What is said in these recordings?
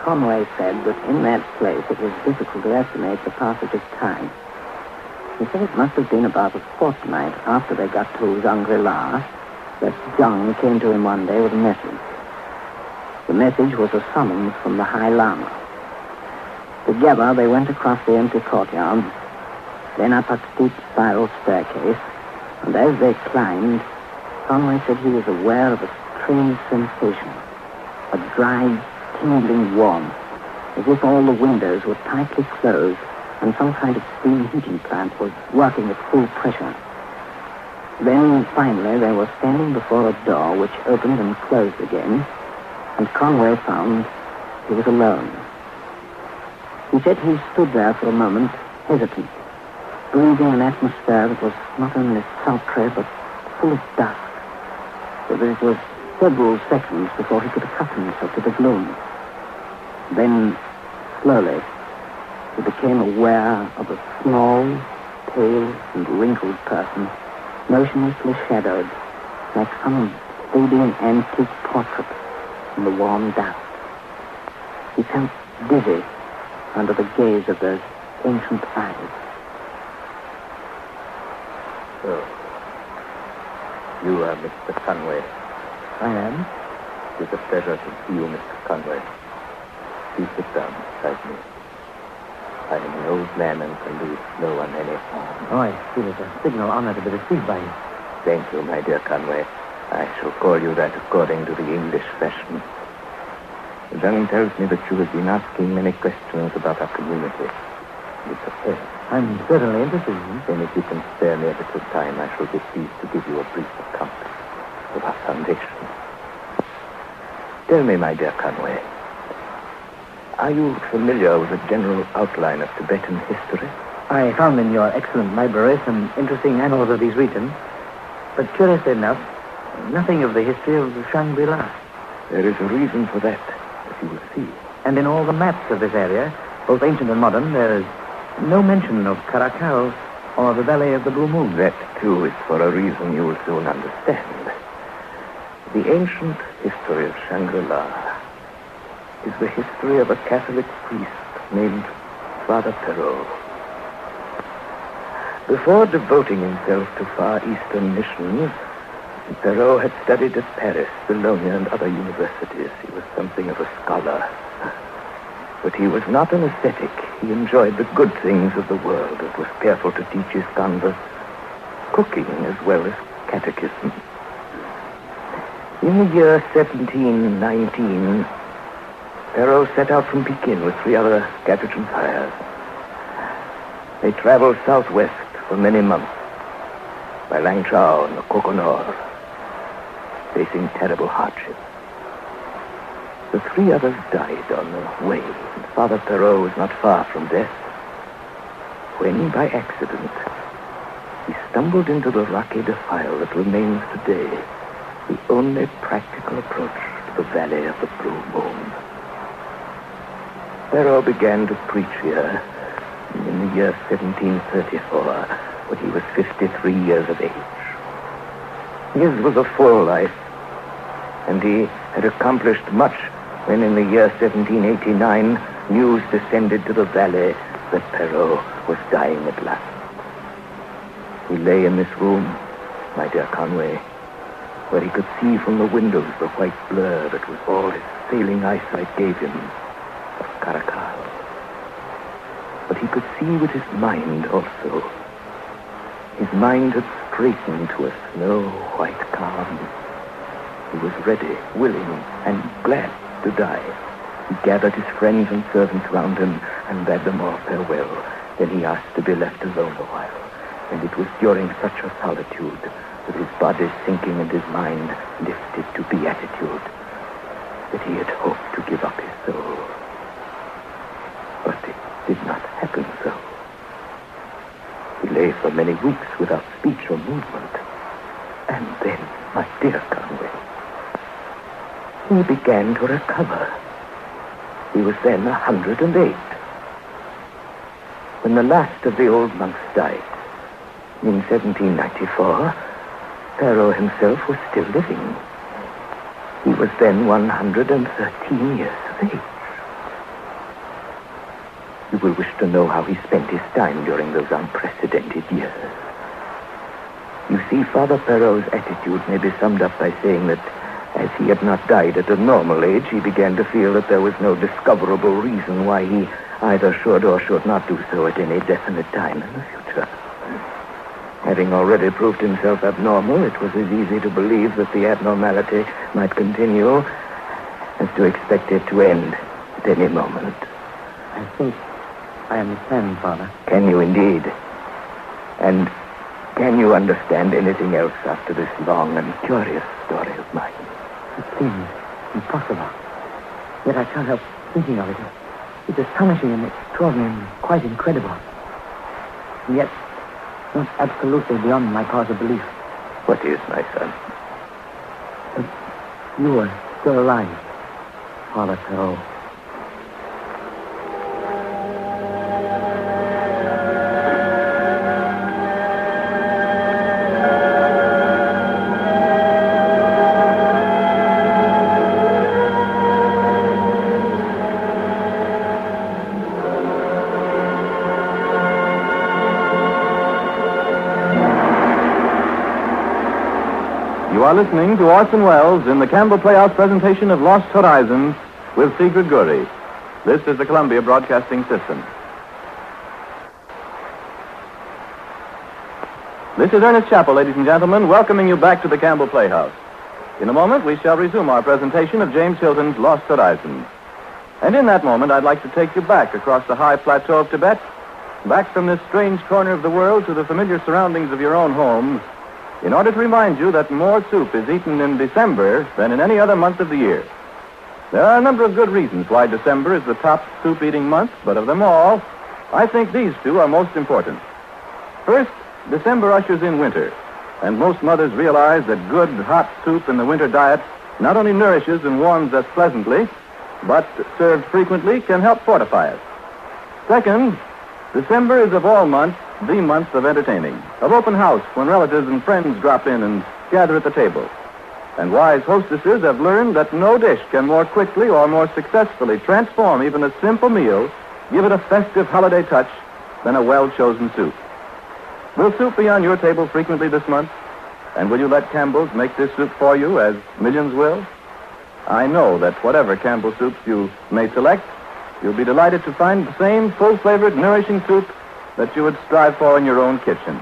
Conway said that in that place it was difficult to estimate the passage of time. He said it must have been about a fortnight after they got to Shangri-La that John came to him one day with a message. The message was a summons from the High Lama. Together they went across the empty courtyard, then up a steep spiral staircase, and as they climbed, Conway said he was aware of a strange sensation, a dry, tingling warmth, as if all the windows were tightly closed and some kind of steam heating plant was working at full pressure. Then, finally, they were standing before a door which opened and closed again, and Conway found he was alone. He said he stood there for a moment, hesitant, breathing an atmosphere that was not only sultry but full of dust, so that it was several seconds before he could accustom himself to the gloom. Then, slowly, he became aware of a small, pale, and wrinkled person, motionlessly shadowed, like some fading antique portrait in the warm dust. He felt dizzy under the gaze of those ancient eyes. So, you are Mr. Conway. I am. It is a pleasure to see you, Mr. Conway. Please sit down beside me. I am an old man and can do no one any harm. Oh, I feel it a signal honor to be received by you. Thank you, my dear Conway. I shall call you that according to the English fashion. The John tells me that you have been asking many questions about our community. It's a fair. I'm certainly interested in you. Then if you can spare me a little time, I shall be pleased to give you a brief account of our foundation. Tell me, my dear Conway, are you familiar with the general outline of Tibetan history? I found in your excellent library some interesting annals of these regions, but curiously enough, nothing of the history of Shangri-La. There is a reason for that, as you will see. And in all the maps of this area, both ancient and modern, there is no mention of Caracal or the Valley of the Blue Moon. That, too, is for a reason you will soon understand. The ancient history of Shangri-La is the history of a Catholic priest named Father Perot. Before devoting himself to Far Eastern missions, Perot had studied at Paris, Bologna, and other universities. He was something of a scholar. But he was not an ascetic. He enjoyed the good things of the world and was careful to teach his converts cooking as well as catechism. In the year 1719, Perot set out from Pekin with 3 other Capuchin friars. They traveled southwest for many months, by Langchao and the Coconor, facing terrible hardship. The 3 others died on the way, and Father Perot was not far from death, when, by accident, he stumbled into the rocky defile that remains today the only practical approach to the Valley of the Blue Moon. Perot began to preach here in the year 1734, when he was 53 years of age. His was a full life, and he had accomplished much when in the year 1789 news descended to the valley that Perot was dying at last. He lay in this room, my dear Conway, where he could see from the windows the white blur that was all his failing eyesight gave him of Caracal. But he could see with his mind also. His mind had straightened to a snow-white calm. He was ready, willing, and glad to die. He gathered his friends and servants round him and bade them all farewell. Then he asked to be left alone a while. And it was during such a solitude, with his body sinking and his mind lifted to beatitude, that he had hoped to give up his soul. But it did not happen so. He lay for many weeks without speech or movement. And then, my dear Conway, he began to recover. He was then 108. When the last of the old monks died, in 1794, Perot himself was still living. He was then 113 years of age. You will wish to know how he spent his time during those unprecedented years. You see, Father Perrault's attitude may be summed up by saying that as he had not died at a normal age, he began to feel that there was no discoverable reason why he either should or should not do so at any definite time in the future. Having already proved himself abnormal, it was as easy to believe that the abnormality might continue as to expect it to end at any moment. I think I understand, Father. Can you indeed? And can you understand anything else after this long and curious story of mine? It seems impossible. Yet I can't help thinking of it. It's astonishing and extraordinary and quite incredible. And yet, not absolutely beyond my powers of belief. What is, my son? You are still alive, Father Perrault. You are listening to Orson Welles in the Campbell Playhouse presentation of Lost Horizons with Sigrid Gurie. This is the Columbia Broadcasting System. This is Ernest Chappell, ladies and gentlemen, welcoming you back to the Campbell Playhouse. In a moment, we shall resume our presentation of James Hilton's Lost Horizons. And in that moment, I'd like to take you back across the high plateau of Tibet, back from this strange corner of the world to the familiar surroundings of your own homes, in order to remind you that more soup is eaten in December than in any other month of the year. There are a number of good reasons why December is the top soup-eating month, but of them all, I think these two are most important. First, December ushers in winter, and most mothers realize that good, hot soup in the winter diet not only nourishes and warms us pleasantly, but, served frequently, can help fortify us. Second, December is of all months the month of entertaining, of open house when relatives and friends drop in and gather at the table. And wise hostesses have learned that no dish can more quickly or more successfully transform even a simple meal, give it a festive holiday touch, than a well-chosen soup. Will soup be on your table frequently this month? And will you let Campbell's make this soup for you, as millions will? I know that whatever Campbell soups you may select, you'll be delighted to find the same full-flavored, nourishing soup that you would strive for in your own kitchen.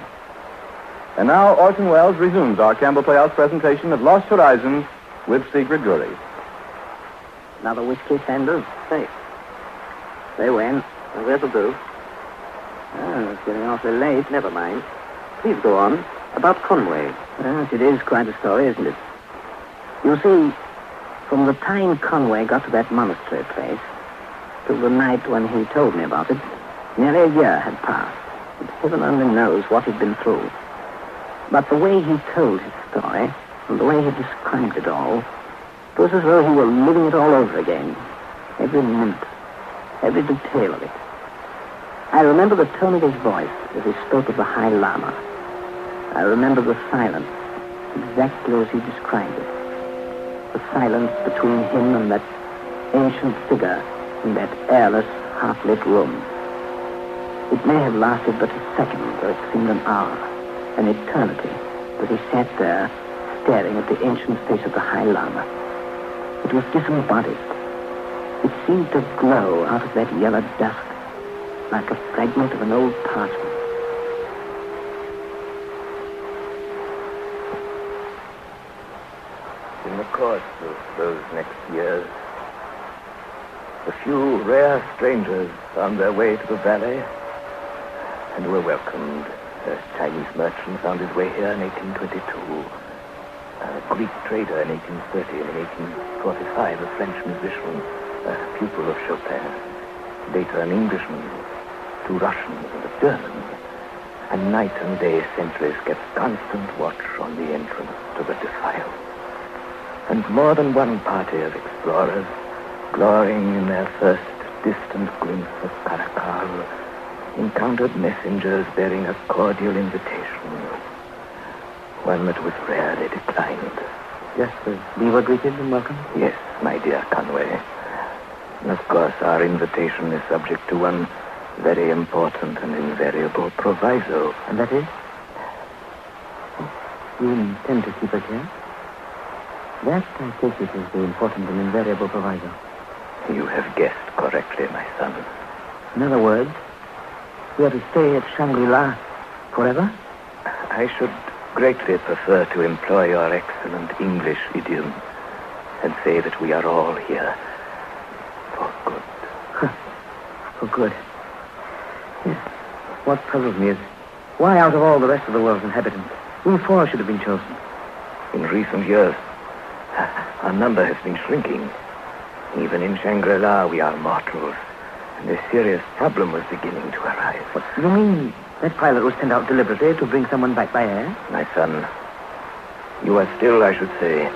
And now Orson Welles resumes our Campbell Playhouse presentation of Lost Horizons with Sigrid Gurie. Another whiskey, Sanders? Say. Say when? Where'll do. Oh, it's getting awfully late. Never mind. Please go on. About Conway. Yes, it is quite a story, isn't it? You see, from the time Conway got to that monastery place till the night when he told me about it, nearly a year had passed. And heaven only knows what he'd been through. But the way he told his story, and the way he described it all, it was as though he were living it all over again. Every minute, every detail of it. I remember the tone of his voice as he spoke of the High Lama. I remember the silence, exactly as he described it. The silence between him and that ancient figure in that airless, half-lit room. It may have lasted but a second, or it seemed an hour, an eternity, that he sat there, staring at the ancient face of the High Lama. It was disembodied. It seemed to glow out of that yellow dusk, like a fragment of an old parchment. In the course of those next years, a few rare strangers found their way to the valley and were welcomed. A Chinese merchant found his way here in 1822. A Greek trader in 1830, and in 1845 a French musician, a pupil of Chopin. Later an Englishman, 2 Russians and a German. And night and day sentries kept constant watch on the entrance to the defile. And more than one party of explorers, glorying in their first distant glimpse of Caracal, encountered messengers bearing a cordial invitation. One that was rarely declined. Just as we were greeted and welcomed? Yes, my dear Conway. And of course, our invitation is subject to one very important and invariable proviso. And that is? You intend to keep us here? That, I take it, is the important and invariable proviso. You have guessed correctly, my son. In other words, we are to stay at Shangri-La forever? I should greatly prefer to employ your excellent English idiom and say that we are all here for good. For good. Yes. What puzzles me is why out of all the rest of the world's inhabitants, we four should have been chosen. In recent years, our number has been shrinking. Even in Shangri-La, we are mortals, and a serious problem was beginning to arise. What, you mean that pilot was sent out deliberately to bring someone back by air? My son, you are still, I should say,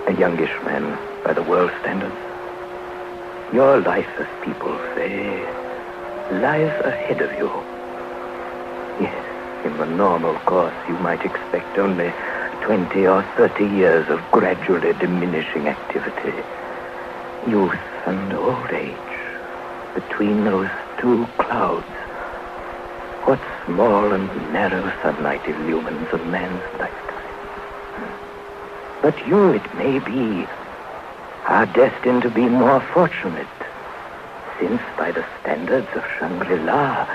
a youngish man by the world's standards. Your life, as people say, lies ahead of you. Yes, in the normal course, you might expect only 20 or 30 years of gradually diminishing activity. Youth and old age, between those two clouds, what small and narrow sunlight illumines a man's lifetime. But you, it may be, are destined to be more fortunate, since by the standards of Shangri-La,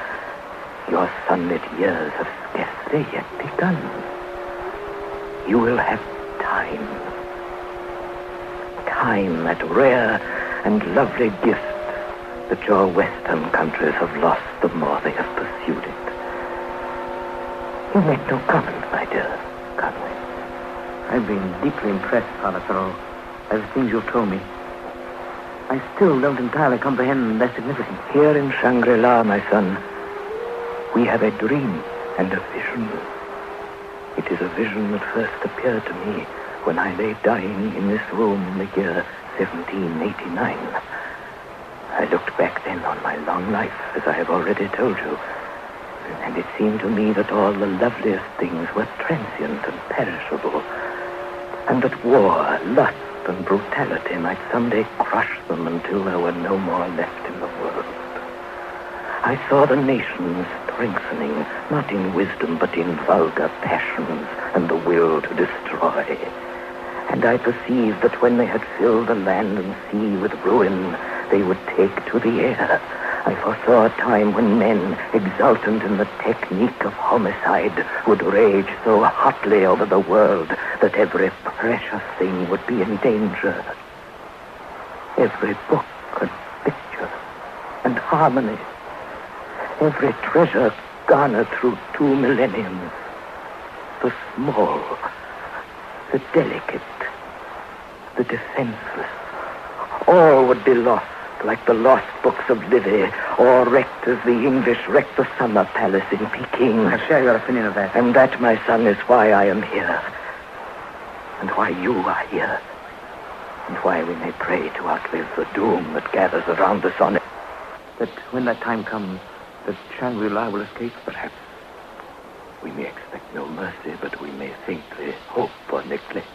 your sunlit years have scarcely yet begun. You will have time. Time, that rare and lovely gift that your Western countries have lost the more they have pursued it. You make no comment, my dear Conway. I've been deeply impressed, Father Thoreau, by the things you've told me. I still don't entirely comprehend their significance. Here in Shangri-La, my son, we have a dream and a vision. It is a vision that first appeared to me when I lay dying in this room in the year 1789. I looked back then on my long life, as I have already told you, and it seemed to me that all the loveliest things were transient and perishable, and that war, lust, and brutality might someday crush them until there were no more left in the world. I saw the nations strengthening, not in wisdom, but in vulgar passions and the will to destroy. And I perceived that when they had filled the land and sea with ruin, they would take to the air. I foresaw a time when men, exultant in the technique of homicide, would rage so hotly over the world that every precious thing would be in danger. Every book and picture and harmony, every treasure garnered through 2 millenniums, the small, the delicate, the defenseless, all would be lost like the lost books of Livy, or wrecked as the English wrecked the summer palace in Peking. I share your opinion of that. And that, my son, is why I am here, and why you are here, and why we may pray to outlive the doom that gathers around us on it. That when that time comes, that Shangri-La will escape? Perhaps. We may expect no mercy, but we may faintly hope for neglect.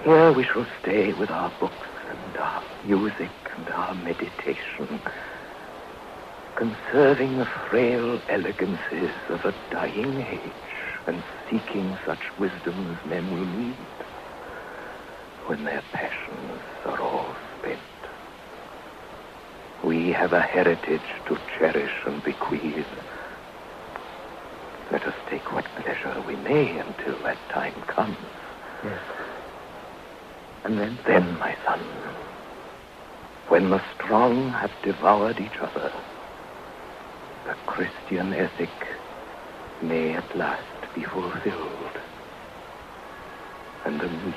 Here we shall stay with our books and our music and our meditation, conserving the frail elegancies of a dying age and seeking such wisdom as men will need when their passions are all spent. We have a heritage to cherish and bequeath. Let us take what pleasure we may until that time comes. Yes. And then? Then, my son, when the strong have devoured each other, the Christian ethic may at last be fulfilled, and the meek